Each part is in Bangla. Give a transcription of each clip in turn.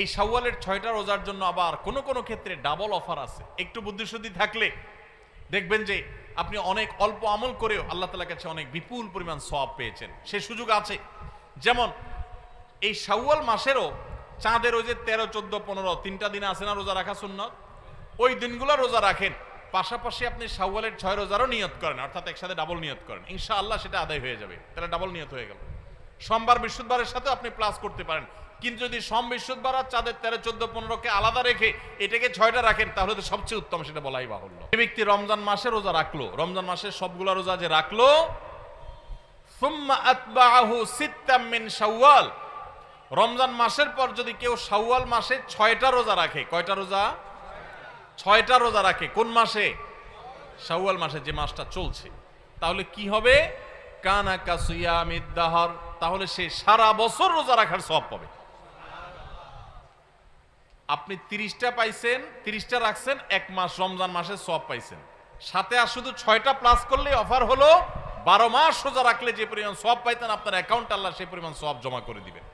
এই শাওয়ালের 6টা রোজার জন্য আবার কোন কোন ক্ষেত্রে ডাবল অফার আছে। একটু বুদ্ধিশুদ্ধি থাকলে দেখবেন যে আপনি অনেক অল্প আমল করেও আল্লাহ তাআলার কাছে অনেক বিপুল পরিমাণ সওয়াব পেয়েছেন। সে সুযোগ আছে। যেমন এই শাওয়াল মাসেরও চাঁদের ওই যে 13, 14, 15 তিনটা দিন আছে না রোজা রাখা সুন্নাত, ওই দিনগুলো রোজা রাখেন, পাশাপাশি আপনি শাওয়ালের 6 রোজারও নিয়ত করেন, অর্থাৎ একসাথে ডাবল নিয়ত করেন, ইনশাআল্লাহ সেটা আদায় হয়ে যাবে। তাহলে ডাবল নিয়ত হয়ে গেল। সোমবার বৃহস্পতিবারের সাথে আপনি প্লাস করতে পারেন, কিন্তু যদি সোম বৃহস্পতিবার আর চাঁদের 13, 14, 15কে আলাদা রেখে এটাকে 6টা রাখেন তাহলে তো সবচেয়ে উত্তম, সেটা বলাই বাহুল্য। যে ব্যক্তি রমজান মাসে রোজা রাখলো, রমজান মাসের সবগুলা রোজা যে রাখলো, সুম্মা আতবাআহু সিত্তাম মিন শাওয়াল, রমজান মাসের পর যদি কেউ শাওয়াল মাসে 6টা রোজা রাখে, কয়টা রোজা? 6টা রোজা রাখে। কোন মাসে? শাওয়াল মাসে, যে মাসটা চলছে। তাহলে কি হবে? কানা কাসিয়ামিদ দাহর, তাহলে সে সারা বছর রোজা রাখার সওয়াব পাবে। আপনি 30টা পাইছেন, 30টা রাখছেন, এক মাস রমজান মাসের সওয়াব পাইছেন। সাথে আর শুধু 6টা প্লাস করলে অফার হলো 12 মাস রোজা রাখলে যে পরিমাণ সওয়াব পাইতেন আপনার অ্যাকাউন্ট আল্লাহ সেই পরিমাণ সওয়াব জমা করে দিবেন।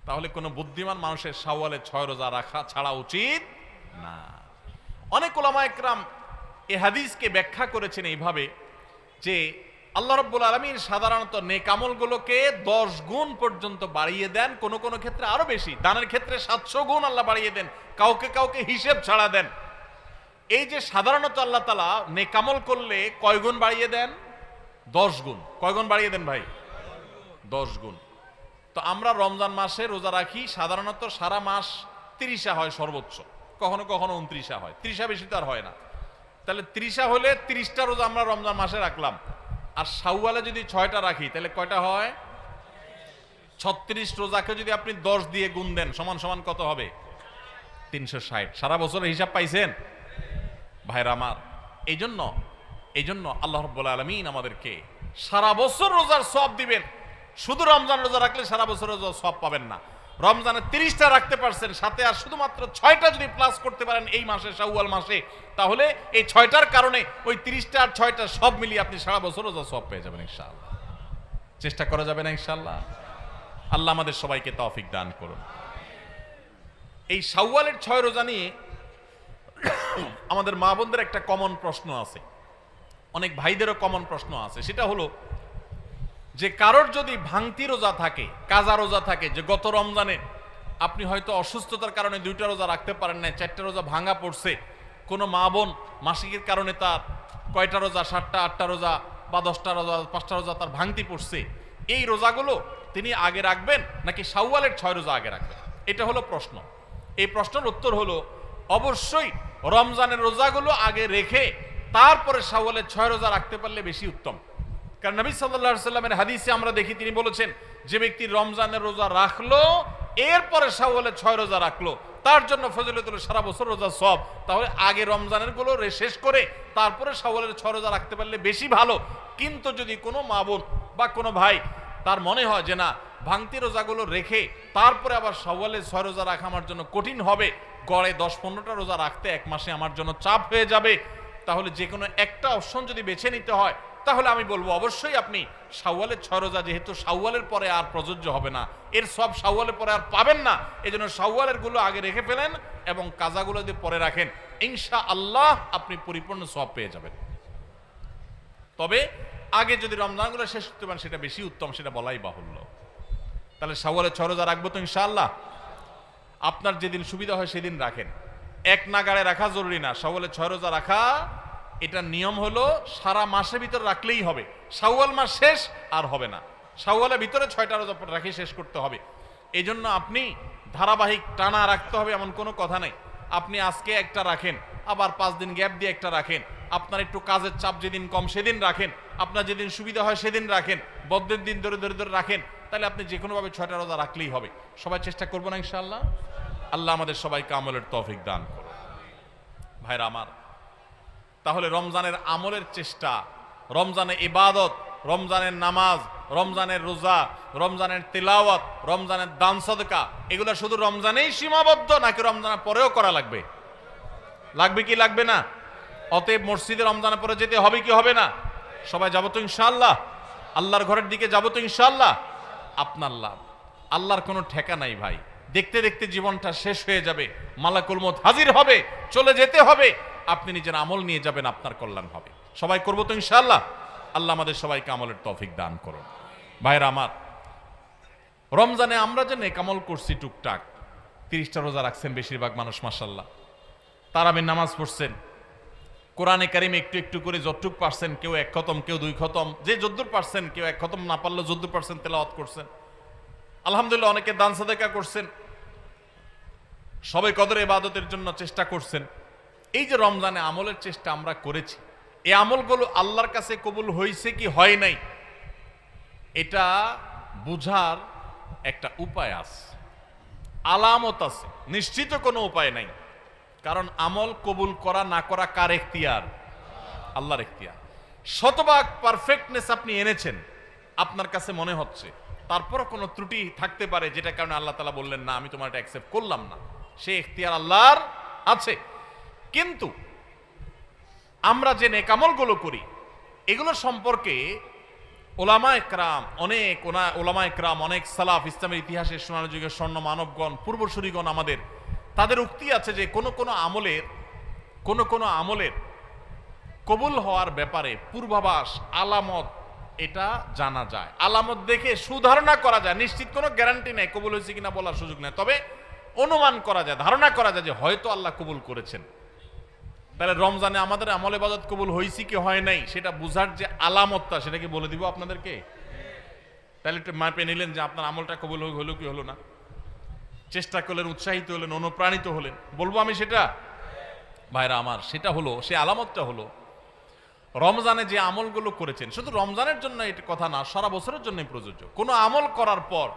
তাহলে কোনো বুদ্ধিমান মানুষের শাওয়ালে 6 রোজা রাখা ছাড়া উচিত না। অনেক উলামা একরাম এই হাদিসকে ব্যাখ্যা করেছেন এইভাবে যে আল্লাহ রাব্বুল আলামিন সাধারণত নেক আমলগুলোকে 10 গুণ পর্যন্ত বাড়িয়ে দেন, কোন কোন ক্ষেত্রে আরো বেশি, দানের ক্ষেত্রে 700 গুণ আল্লাহ বাড়িয়ে দেন, কাউকে কাউকে হিসেব ছাড়া দেন। এই যে সাধারণত আল্লাহ তাআলা নেক আমল করলে কয় গুণ বাড়িয়ে দেন? 10 গুণ। কয় গুণ বাড়িয়ে দেন ভাই? 10 গুণ। তো আমরা রমজান মাসে রোজা রাখি, সাধারণত সারা মাস 30 হয় সর্বোচ্চ, কখনো কখনো 29 হয়, 30 বেশি তো আর হয় না। তাহলে 30 হলে 30টা রোজা আমরা রমজান মাসে রাখলাম, আর শাওয়ালে যদি 6টা রাখি তাহলে কয়টা হয়? 36 রোজাকে যদি আপনি 10 দিয়ে গুণ দেন সমান সমান কত হবে? 360। সারা বছরের হিসাব পাইছেন ভাইরা আমার? এই জন্য আল্লাহ রাব্বুল আলামিন আমাদেরকে সারা বছর রোজার সওয়াব দিবেন। শুধু রমজান রোজা রাখলে সারা বছর রোজার সওয়াব পাবেন না। রমজানে 30টা রাখতে পারছেন, সাথে আর শুধুমাত্র 6টা যদি প্লাস করতে পারেন এই মাসে, শাওয়াল মাসে, তাহলে এই 6টার কারণে ওই 30টা আর 6টা সব মিলিয়ে আপনি সারা বছর রোজার সওয়াব পেয়ে যাবেন ইনশাআল্লাহ। চেষ্টা করা যাবে না ইনশাআল্লাহ? আল্লাহ আমাদের সবাইকে তৌফিক দান করুন। এই শাওয়ালের 6 রোজা নিয়ে আমাদের মা বোনদের একটা কমন প্রশ্ন আছে, অনেক ভাইদেরও কমন প্রশ্ন আছে। সেটা হলো যে কারোর যদি ভাঙতি রোজা থাকে, কাজা রোজা থাকে, যে গত রমজানে আপনি হয়তো অসুস্থতার কারণে 2টা রোজা রাখতে পারেন না, 4টা রোজা ভাঙা পড়ছে, কোনো মা বোন মাসিকের কারণে তার কয়টা রোজা, 7টা 8টা রোজা বা 10টা রোজা 5টা রোজা তার ভাঙতি পড়ছে, এই রোজাগুলো তিনি আগে রাখবেন নাকি শাওয়ালের 6 রোজা আগে রাখবেন? এটা হলো প্রশ্ন। এই প্রশ্নের উত্তর হলো অবশ্যই রমজানের রোজাগুলো আগে রেখে তারপরে শাওয়ালের 6 রোজা রাখতে পারলে বেশি উত্তম। কারণ নবী সাল্লাল্লাহু আলাইহি সাল্লামের হাদিসে আমরা দেখি তিনি বলেছেন, যে ব্যক্তি রমজানের রোজা রাখলো এরপরে শাওয়ালের 6 রোজা রাখলো তার জন্য ফজিলত হলো সারা বছর রোজা সওয়াব। তাহলে আগে রমজানের গুলো শেষ করে তারপরে শাওয়ালের 6 রোজা রাখতে পারলে বেশি ভালো। কিন্তু যদি কোনো মা বোন বা কোনো ভাই তার মনে হয় যে না, ভাঙতি রোজাগুলো রেখে তারপরে আবার শাওয়ালের 6 রোজা রাখা আমার জন্য কঠিন হবে, গড়ে 10-15টা রোজা রাখতে এক মাসে আমার জন্য চাপ হয়ে যাবে, তাহলে যে কোনো একটা অপশন যদি বেছে নিতে হয় তাহলে আমি বলবো অবশ্যই আপনি শাওয়ালের 6 রোজা, যেহেতু শাওয়ালের পরে আর প্রযোজ্য হবে না, এর সব শাওয়ালের পরে আর পাবেন না, এজন্য শাওয়ালের গুলো আগে রেখে ফেলেন এবং কাজাগুলো যদি পরে রাখেন, ইনশাআল্লাহ আপনি পরিপূর্ণ সওয়াব পেয়ে যাবেন। তবে আগে যদি রমজানগুলো শেষ করতে পারেন সেটা বেশি উত্তম, সেটা বলাই বাহুল্য। তাহলে শাওয়ালের 6 রোজা রাখবো তো ইনশাআল্লাহ? আপনার যেদিন সুবিধা হয় সেদিন রাখেন, এক নাগাড়ে রাখা জরুরি না। শাওয়ালের 6 রোজা রাখা এটা নিয়ম হলো সারা মাসের ভিতর রাখলেই হবে, শাওয়াল মাস শেষ আর হবে না, শাওয়ালের ভিতরে 6টা রোজা রাখি শেষ করতে হবে। এই জন্য আপনি ধারাবাহিক টানা রাখতে হবে এমন কোনো কথা নেই। আপনি আজকে একটা রাখেন, আবার 5 দিন গ্যাপ দিয়ে একটা রাখেন, আপনার একটু কাজের চাপ যেদিন কম সেদিন রাখেন, আপনার যেদিন সুবিধা হয় সেদিন রাখেন, বদ্ধের দিন ধরে ধরে ধরে রাখেন, তাহলে আপনি যে কোনোভাবে 6টা রোজা রাখলেই হবে। সবাই চেষ্টা করবো না ইনশাআল্লাহ? আল্লাহ আমাদের সবাইকে আমলের তৌফিক দান করুন। ভাইরা আমার, তাহলে রমজানের আমলের চেষ্টা, রমজানের ইবাদত, রমজানের নামাজ, রমজানের রোজা, রমজানের তিলাওয়াত, রমজানের দান সদকা, এগুলো শুধু রমজানেই সীমাবদ্ধ নাকি রমজানের পরেও করা লাগবে? লাগবে কি লাগবে না? অতএব মসজিদে রমজানের পরে যেতে হবে কি হবে না? সবাই যাবো তো ইনশাআল্লাহ? আল্লাহর ঘরের দিকে যাবো তো ইনশাআল্লাহ? আপনার লাভ, আল্লাহর কোনো ঠেকা নাই ভাই। দেখতে দেখতে জীবনটা শেষ হয়ে যাবে, মালাকুল মউত হাজির হবে, চলে যেতে হবে, আপনি নিজের আমল নিয়ে যাবেন, আপনার কল্যাণ হবে। সবাই করবো তো ইনশাআল্লাহ? আল্লাহ আমাদের সবাইকে আমলের তৌফিক দান করুন। ভাইরা আমার, রমজানে আমরা যে নেক আমল করছি টুকটাক, 30টা রোজা রাখছেন বেশিরভাগ মানুষ মাশাআল্লাহ, তারাবির নামাজ পড়ছেন, কোরআনে কারিম একটু একটু করে যতটুক পারছেন, কেউ 1 খতম, কেউ 2 খতম, যে যদ্দুর পারছেন, কেউ 1 খতম না পারলেও যদ্দুর পারছেন তেলাওয়াত করছেন, আলহামদুলিল্লাহ। অনেকে দান সাদাকা করছেন, সবে কদর ইবাদতের জন্য চেষ্টা করছেন। এই যে রমজানে আমলের চেষ্টা আমরা করেছি, এই আমলগুলো আল্লাহর কাছে কবুল হয়েছে কি হয় নাই, এটা বুঝার একটা উপায় আছে, আলামত আছে, নিশ্চিত কোনো উপায় নাই। কারণ আমল কবুল করা না করা কার এখতিয়ার? আল্লাহর এখতিয়ার। শতভাগ পারফেক্টনেস আপনি এনেছেন, আপনার কাছে মনে হচ্ছে, তারপরও কোনো ত্রুটি থাকতে পারে, যেটা কারণে আল্লাহ তাআলা বললেন না আমি তোমার এটা অ্যাকসেপ্ট করলাম না, সে এখতিয়ার আল্লাহর আছে। কিন্তু আমরা যে নেক আমলগুলো করি, এগুলো সম্পর্কে ওলামায়ে কেরাম অনেক সালাফ, ইসলামের ইতিহাসের সোনালী যুগের স্বর্ণ মানবগণ, পূর্বসূরিগণ আমাদের, তাদের উক্তি আছে যে কোন কোন আমলের কবুল হওয়ার ব্যাপারে পূর্বাভাস, আলামত, এটা জানা যায়। আলামত দেখে সুধারণা করা যায়, নিশ্চিত কোনো গ্যারান্টি নেই কবুল হয়েছে কিনা বলার সুযোগ নেই, তবে অনুমান করা যায়, ধারণা করা যায় যে হয়তো আল্লাহ কবুল করেছেন। তাহলে রমজানে আমাদের আমল ইবাদত কবুল হয়েছে কি হয় নাই, সেটা বুঝার যে আলামতটা, সেটা কি বলে দিব আপনাদেরকে? তাহলে একটু মাপে নিলেন যে আপনার আমলটা কবুল হলো কি হলো না, চেষ্টা করলেন, উৎসাহিত হলেন, অনুপ্রাণিত হলেন। বলবো আমি সেটা? ভাইরা আমার, সেটা হলো, সে আলামতটা হলো রমজানে যে আমলগুলো করেছেন, শুধু রমজানের জন্য এটা কথা না, সারা বছরের জন্যই প্রযোজ্য। কোনো আমল করার পর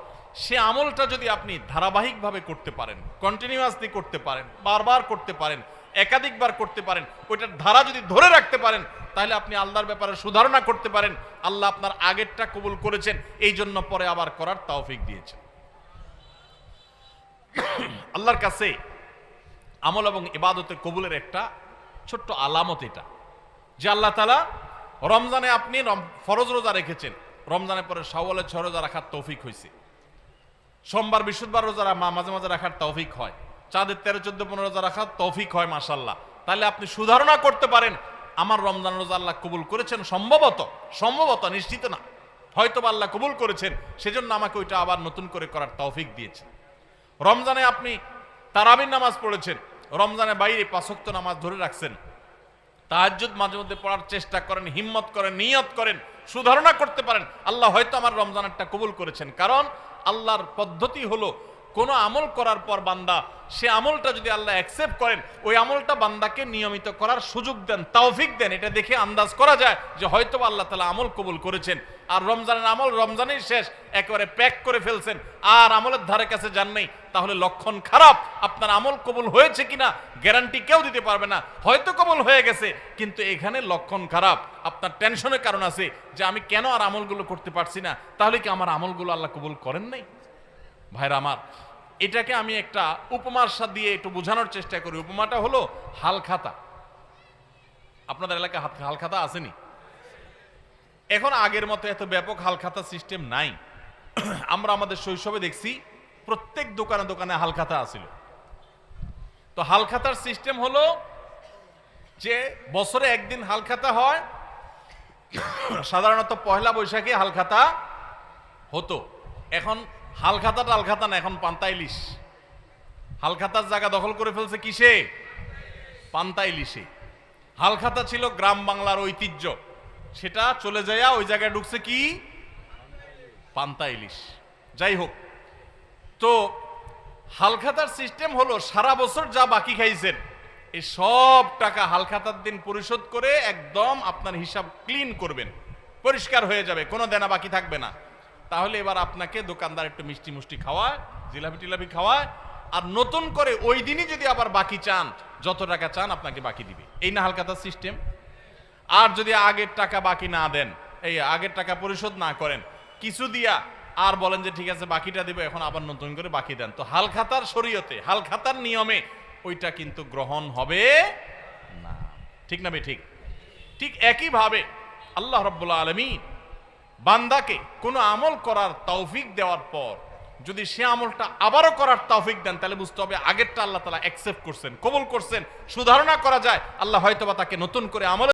সে আমলটা যদি আপনি ধারাবাহিকভাবে করতে পারেন, কন্টিনিউয়াসলি করতে পারেন, বারবার করতে পারেন, একাধিকবার করতে পারেন, ওইটার ধারা যদি ধরে রাখতে পারেন, তাহলে আপনি আল্লাহর ব্যাপারে সুধারণা করতে পারেন, আল্লাহ আপনার আগেরটা কবুল করেছেন, এই জন্য পরে আবার করার তৌফিক দিয়েছেন। আল্লাহর কাছে আমল এবং ইবাদতের কবুলের একটা ছোট্ট আলামত এটা, যে আল্লাহ তাআলা রমজানে আপনি ফরজ রোজা রেখেছেন, রমজানের পরে শাওয়ালের 6 রোজা রাখার তৌফিক হয়েছে, সোমবার বৃহস্পতিবার রোজা মাঝে মাঝে রাখার তৌফিক হয়, চাঁদের 13, 14, 15 রোজা রাখার তৌফিক হয় মাশাআল্লাহ। তাহলে আপনি সুধারণা করতে পারেন আমার রমজান রোজা আল্লাহ কবুল করেছেন, সম্ভবত, নিশ্চিত না, হয়তো আল্লাহ কবুল করেছেন, সেজন্য আমাকে ওইটা আবার নতুন করে করার তৌফিক দিয়েছেন। রমজানে আপনি তারাবির নামাজ পড়েছেন, রমজানের বাইরে 5 ওয়াক্ত নামাজ ধরে রাখছেন, তাহাজ্জুদ মাঝে মধ্যে পড়ার চেষ্টা করেন, হিম্মত করেন, নিয়ত করেন, সুধারণা করতে পারেন আল্লাহ হয়তো আমার রমজানেরটা কবুল করেছেন। কারণ আল্লাহর পদ্ধতি হলো, কোন আমল করার পর বান্দা সে আমলটা যদি আল্লাহ অ্যাকসেপ্ট করেন, ওই আমলটা বান্দাকে নিয়মিত করার সুযোগ দেন, তৌফিক দেন। এটা দেখে আন্দাজ করা যায় যে হয়তো আল্লাহ তাআলা আমল কবুল করেছেন। আর রমজানের আমল রমজানেই শেষ, একেবারে প্যাক করে ফেলছেন, আর আমলের ধারে কাছে যান নাই, তাহলে লক্ষণ খারাপ। আপনার আমল কবুল হয়েছে কিনা গ্যারান্টি কেউ দিতে পারবে না, হয়তো কবুল হয়ে গেছে, কিন্তু এখানে লক্ষণ খারাপ। আপনার টেনশনের কারণ আছে যে আমি কেন আর আমলগুলো করতে পারছি না, তাহলে কি আমার আমলগুলো আল্লাহ কবুল করেন নাই? ভাইরা আমার, এটাকে আমি একটা উপমার সাথে দিয়ে একটু বোঝানোর চেষ্টা করি। উপমাটা হলো হালখাতা। আপনাদের এলাকায় হালখাতা আসেনি? এখন আগের মতো এত ব্যাপক হালখাতা সিস্টেম নাই। আমরা আমাদের শৈশবে দেখছি প্রত্যেক দোকানে দোকানে হালখাতা আছিল। তো হালখাতার সিস্টেম হলো যে বছরে একদিন হালখাতা হয়, সাধারণত পয়লা বৈশাখে হালখাতা হতো। এখন হালখাতা না, এখন পান্তা ইলিশ। হালখাতার জায়গা দখল করে ফেলছে কিসে? পান্তা ইলিশে। হালখাতা ছিল গ্রাম বাংলার ঐতিহ্য, সেটা চলে যায় ওই জায়গায় ঢুকছে কি? পান্তা ইলিশ। যাই হোক, তো হালখাতার সিস্টেম হলো সারা বছর যা বাকি খাইছেন এই সব টাকা হালখাতার দিন পরিশোধ করে একদম আপনার হিসাব ক্লিন করবেন, পরিষ্কার হয়ে যাবে, কোনো দেনা বাকি থাকবে না। তাহলে এবার আপনাকে দোকানদার একটু মিষ্টি মুষ্টি খাওয়ায়, জিলাপি টিলাপি খাওয়ায়, আর নতুন করে ওই দিনই যদি আবার বাকি চান, যত টাকা চান আপনাকে বাকি দিবে। এই না হালখাতার সিস্টেম? আর যদি আগের টাকা বাকি না দেন, এই আগের টাকা পরিশোধ না করেন, কিছু দিয়া আর বলেন যে ঠিক আছে বাকিটা দিব, এখন আবার নতুন করে বাকি দেন, তো হালখাতার শরীয়তে, হালখাতার নিয়মে ওইটা কিন্তু গ্রহণ হবে না। ঠিক না? ঠিক। ঠিক একইভাবে আল্লাহ রাব্বুল আলামিন বান্দাকে কোনো আমল করার তৌফিক দেওয়ার পর যদি সে আমলটা আবারও করার তৌফিক দেন তাহলে বুঝতে হবে আগেরটা আল্লাহ তাআলা অ্যাকসেপ্ট করছেন, কবুল করছেন। সুধারণা করা যায় আল্লাহ হয়তোবা তাকে নতুন করে আমল